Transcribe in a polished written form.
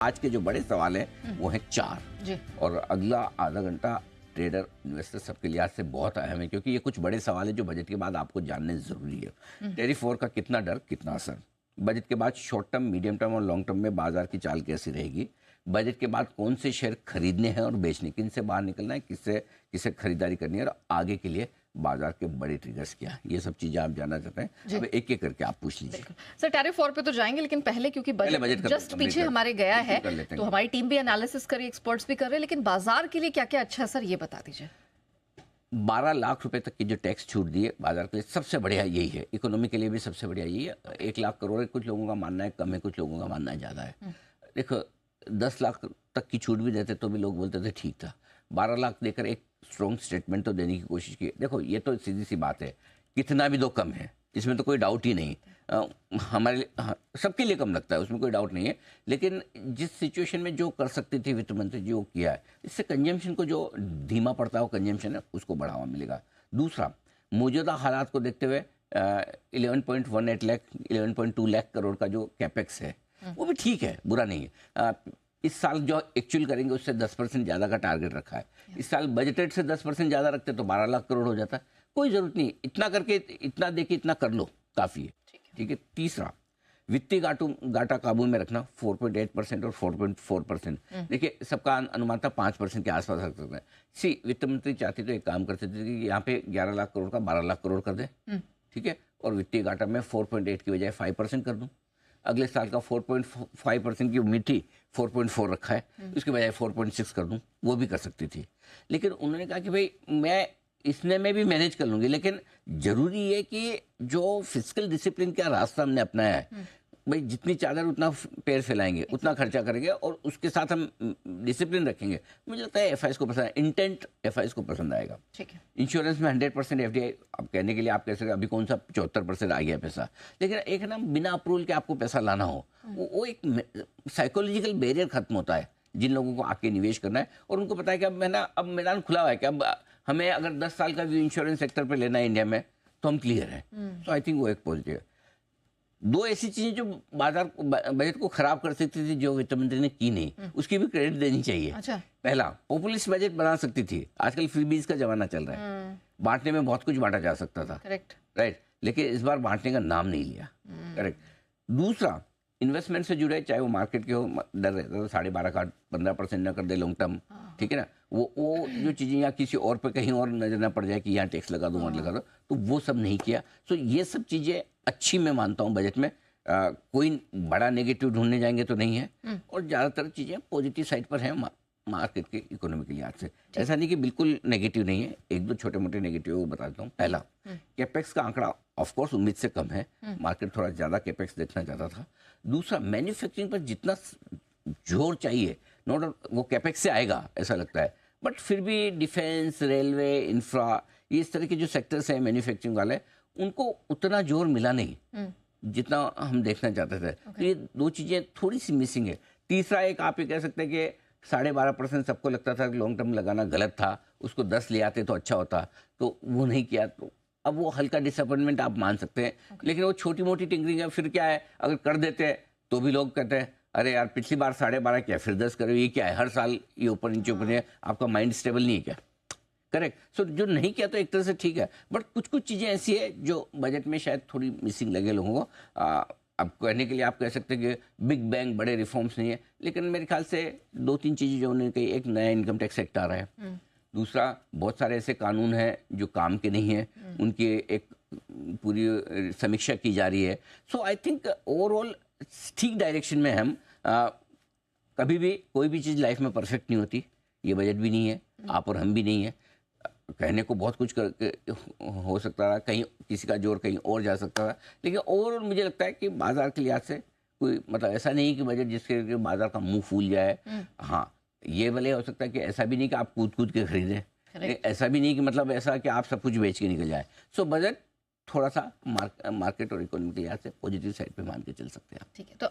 आज के जो बड़े सवाल हैं वो हैं चार जी। और अगला आधा घंटा ट्रेडर इन्वेस्टर सबके लिहाज से बहुत अहम है क्योंकि ये कुछ बड़े सवाल है जो बजट के बाद आपको जानने जरूरी है। टैरिफ वॉर का कितना डर, कितना असर, बजट के बाद शॉर्ट टर्म, मीडियम टर्म और लॉन्ग टर्म में बाजार की चाल कैसी रहेगी, बजट के बाद कौन से शेयर खरीदने हैं और बेचने, किन से बाहर निकलना है, किससे किसे खरीदारी करनी है और आगे के लिए बाजार के बड़े ट्रिगर्स क्या है, ये सब चीजें आप जानना चाहते हैं। अब एक एक करके आप पूछ लीजिए। सर टैरिफ वॉर पे तो जाएंगे, लेकिन पहले क्योंकि बजट जस्ट पीछे हमारे गया है तो हमारी टीम भी एनालिसिस कर रही है, एक्सपर्ट्स भी कर रहे हैं, लेकिन बाजार के लिए क्या क्या अच्छा है सर, ये बता दीजिए। 12 लाख रुपए तक की जो टैक्स छूट दी है बाजार के लिए सबसे बढ़िया यही है, इकोनॉमी के लिए भी सबसे बढ़िया यही है। 1 लाख करोड़ है, कुछ लोगों का मानना है कम है, कुछ लोगों का मानना है ज़्यादा है। देखो 10 लाख तक की छूट भी देते तो भी लोग बोलते थे ठीक था, 12 लाख देकर एक स्ट्रॉन्ग स्टेटमेंट तो देने की कोशिश की। देखो ये तो सीधी सी बात है, कितना भी दो कम है, इसमें तो कोई डाउट ही नहीं। हमारे लिए सबके लिए कम लगता है, उसमें कोई डाउट नहीं है, लेकिन जिस सिचुएशन में जो कर सकती थी वित्त मंत्री जी वो किया है, इससे कंजम्पशन को जो धीमा पड़ता है वो कंजम्पशन है उसको बढ़ावा मिलेगा। दूसरा, मौजूदा हालात को देखते हुए 11.18 लाख 11.2 लाख करोड़ का जो कैपेक्स है वो भी ठीक है, बुरा नहीं है। इस साल जो एक्चुअल करेंगे उससे 10% ज़्यादा का टारगेट रखा है। इस साल बजटेड से 10% ज़्यादा रखते तो 12 लाख करोड़ हो जाता। कोई ज़रूरत नहीं, इतना करके इतना दे के इतना कर लो, काफ़ी है। ठीक है। तीसरा, वित्तीय घाटा काबू में रखना, 4.8% और 4.4%। देखिए सबका अनुमान था 5% के आसपास रख सकते हैं। वित्त मंत्री चाहती तो एक काम कर सकती थी कि यहाँ पे 11 लाख करोड़ का 12 लाख करोड़ कर दे, ठीक है, और वित्तीय घाटा में 4.8 की बजाय 5% कर दूँ। अगले साल का 4.5% की उम्मीद थी, 4.4 रखा है, उसके बजाय 4.6 कर दूं, वो भी कर सकती थी। लेकिन उन्होंने कहा कि भाई मैं इसमें मैं भी मैनेज कर लूंगी, लेकिन जरूरी है कि जो फिजिकल डिसिप्लिन का रास्ता हमने अपनाया है, भाई जितनी चादर उतना पैर फैलाएंगे, उतना खर्चा करेंगे और उसके साथ हम डिसिप्लिन रखेंगे। मुझे लगता है एफआईएस को पसंद है, इंटेंट एफआईएस को पसंद आएगा। ठीक है। इंश्योरेंस में 100% एफडीआई, अब कहने के लिए आप कह सकते अभी कौन सा 74% आ गया पैसा, लेकिन एक ना बिना अप्रूवल के आपको पैसा लाना हो, वो एक साइकोलॉजिकल बैरियर खत्म होता है जिन लोगों को आके निवेश करना है और उनको पता है कि अब मैदान खुला हुआ है कि अब हमें अगर 10 साल का व्यू इंश्योरेंस सेक्टर पर लेना है इंडिया में तो हम क्लियर है। सो आई थिंक वो एक पॉजिटिव है। दो ऐसी चीजें जो बाजार बजट को खराब कर सकती थी जो वित्त मंत्री ने की नहीं, उसकी भी क्रेडिट देनी चाहिए। अच्छा। पहला, पॉपुलिस्ट बजट बना सकती थी, आजकल फ्रीबीज का जमाना चल रहा है, बांटने में बहुत कुछ बांटा जा सकता था, करेक्ट, राइट, लेकिन इस बार बांटने का नाम नहीं लिया, करेक्ट। दूसरा, इन्वेस्टमेंट से जुड़े, चाहे वो मार्केट के हो, डर रहता तो 12.5 का 15% न कर दे लॉन्ग टर्म, ठीक है ना, वो जो चीजें या किसी और पे कहीं और नजर ना पड़ जाए कि यहाँ टैक्स लगा दो वहाँ लगा दो, तो वो सब नहीं किया। सो ये सब चीजें अच्छी मैं मानता हूँ बजट में। कोई बड़ा नेगेटिव ढूंढने जाएंगे तो नहीं है और ज्यादातर चीजें पॉजिटिव साइड पर हैं मार्केट के इकोनॉमी के लिहाज से। ऐसा नहीं कि बिल्कुल नेगेटिव नहीं है, एक दो छोटे मोटे नेगेटिव वो बताता हूँ। पहला, कैपेक्स का आंकड़ा ऑफकोर्स उम्मीद से कम है, मार्केट थोड़ा ज्यादा कैपेक्स देखना चाहता था। दूसरा, मैन्युफैक्चरिंग पर जितना जोर चाहिए नोट वो कैपेक्स से आएगा ऐसा लगता है, बट फिर भी डिफेंस, रेलवे, इंफ्रा, ये इस तरह के जो सेक्टर्स हैं मैन्युफैक्चरिंग वाले, उनको उतना जोर मिला नहीं जितना हम देखना चाहते थे। तो ये दो चीजें थोड़ी सी मिसिंग है। तीसरा, एक आप ये कह सकते हैं कि 12.5% सबको लगता था कि लॉन्ग टर्म लगाना गलत था, उसको 10 ले आते तो अच्छा होता, तो वो नहीं किया, तो अब वो हल्का डिसअपॉइंटमेंट आप मान सकते हैं। लेकिन वो छोटी मोटी टिंकरिंग है, फिर क्या है, अगर कर देते हैं तो भी लोग कहते हैं अरे यार पिछली बार 12.5 किया, फिर 10 करो, ये क्या है, हर साल ये ऊपर नीचे ऊपर है, आपका माइंड स्टेबल नहीं है क्या, करेक्ट। सो जो नहीं किया तो एक तरह से ठीक है, बट कुछ कुछ चीज़ें ऐसी है जो बजट में शायद थोड़ी मिसिंग लगे लोगों को। अब कहने के लिए आप कह सकते हैं कि बिग बैंग बड़े रिफॉर्म्स नहीं है, लेकिन मेरे ख्याल से 2-3 चीज़ें जो उन्होंने कही, एक नया इनकम टैक्स एक्ट आ रहा है, दूसरा बहुत सारे ऐसे कानून हैं जो काम के नहीं हैं, उनकी एक पूरी समीक्षा की जा रही है। सो आई थिंक ओवरऑल ठीक डायरेक्शन में हम। कभी भी कोई भी चीज़ लाइफ में परफेक्ट नहीं होती, ये बजट भी नहीं है, आप और हम भी नहीं है। कहने को बहुत कुछ हो सकता था, कहीं किसी का जोर कहीं और जा सकता था, लेकिन ओवरऑल मुझे लगता है कि बाजार के लिहाज से कोई मतलब ऐसा नहीं कि बजट जिसके बाजार का मुंह फूल जाए। हाँ, ये भले हो सकता है कि ऐसा भी नहीं कि आप कूद कूद के खरीदें, ऐसा भी नहीं कि मतलब ऐसा कि आप सब कुछ बेच के निकल जाए। सो बजट थोड़ा सा मार्केट और इकोनॉमी के लिहाज से पॉजिटिव साइड पे मान के चल सकते हैं। ठीक है, तो